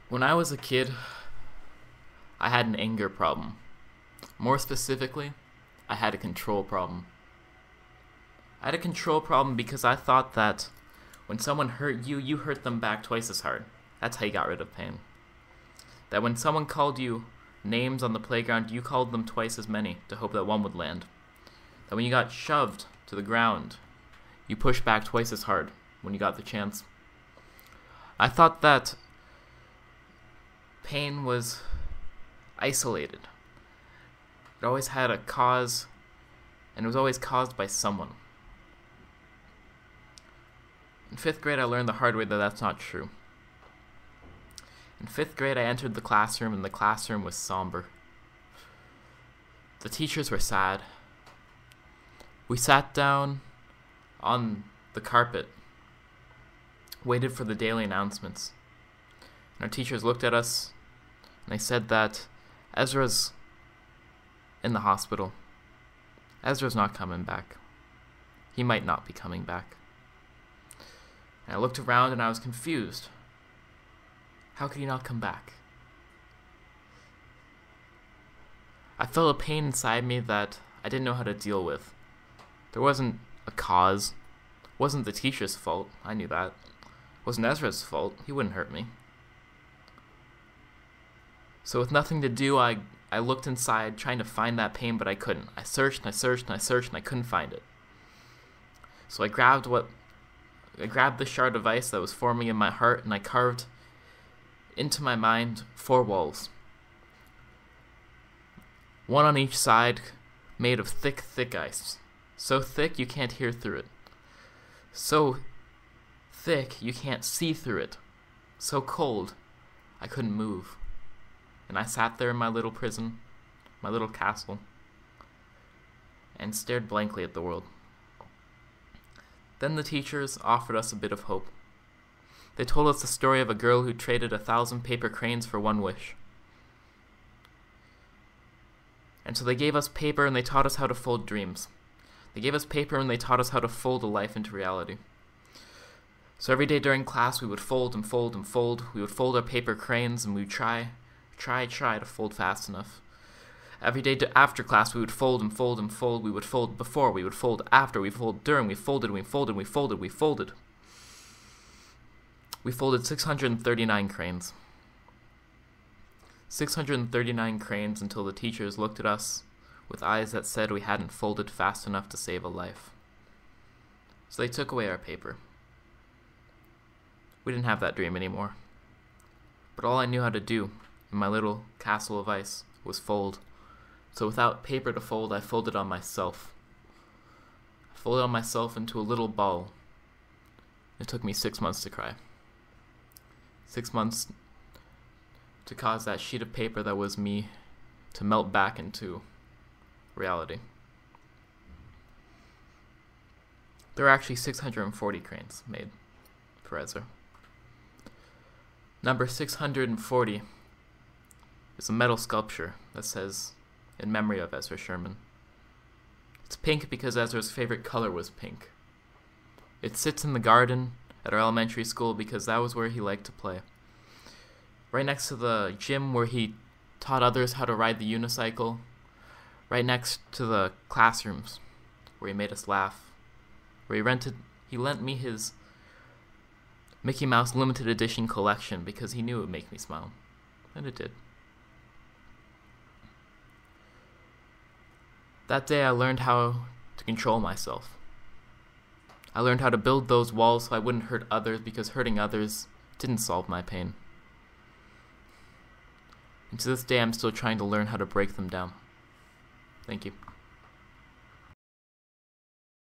When I was a kid, I had an anger problem. More specifically, I had a control problem. I had a control problem because I thought that when someone hurt you, you hurt them back twice as hard. That's how you got rid of pain. That when someone called you names on the playground, you called them twice as many to hope that one would land. That when you got shoved to the ground, you pushed back twice as hard when you got the chance. I thought that pain was isolated. It always had a cause, and it was always caused by someone. In 5th grade, I learned the hard way that that's not true. In 5th grade, I entered the classroom, and the classroom was somber. The teachers were sad. We sat down on the carpet, waited for the daily announcements. And our teachers looked at us, and they said that Ezra's in the hospital. Ezra's not coming back. He might not be coming back. And I looked around and I was confused. How could he not come back? I felt a pain inside me that I didn't know how to deal with. There wasn't a cause. It wasn't the teacher's fault. I knew that. It wasn't Ezra's fault. He wouldn't hurt me. So with nothing to do, I looked inside trying to find that pain, but I couldn't. I searched and I searched and I searched and I couldn't find it. So I grabbed the shard of ice that was forming in my heart, and I carved into my mind 4 walls. One on each side, made of thick, thick ice. So thick you can't hear through it. So thick you can't see through it. So cold I couldn't move. And I sat there in my little prison, my little castle, and stared blankly at the world. Then the teachers offered us a bit of hope. They told us the story of a girl who traded 1,000 paper cranes for 1 wish. And so they gave us paper and they taught us how to fold dreams. They gave us paper and they taught us how to fold a life into reality. So every day during class we would fold and fold and fold. We would fold our paper cranes and we would try to fold fast enough. Every day after class we would fold and fold and fold. We would fold before, we would fold after, we fold during, we folded, we folded, we folded, we folded. We folded 639 cranes. 639 cranes until the teachers looked at us with eyes that said we hadn't folded fast enough to save a life. So they took away our paper. We didn't have that dream anymore. But all I knew how to do in my little castle of ice was fold. So without paper to fold, I folded on myself. I folded on myself into a little ball. It took me 6 months to cry. 6 months to cause that sheet of paper that was me to melt back into reality. There are actually 640 cranes made for Ezra. Number 640 is a metal sculpture that says, "In memory of Ezra Sherman." It's pink because Ezra's favorite color was pink. It sits in the garden at our elementary school because that was where he liked to play. Right next to the gym where he taught others how to ride the unicycle. Right next to the classrooms where he made us laugh. Where he lent me his Mickey Mouse limited edition collection because he knew it would make me smile. And it did. That day I learned how to control myself. I learned how to build those walls so I wouldn't hurt others because hurting others didn't solve my pain. And to this day I'm still trying to learn how to break them down. Thank you.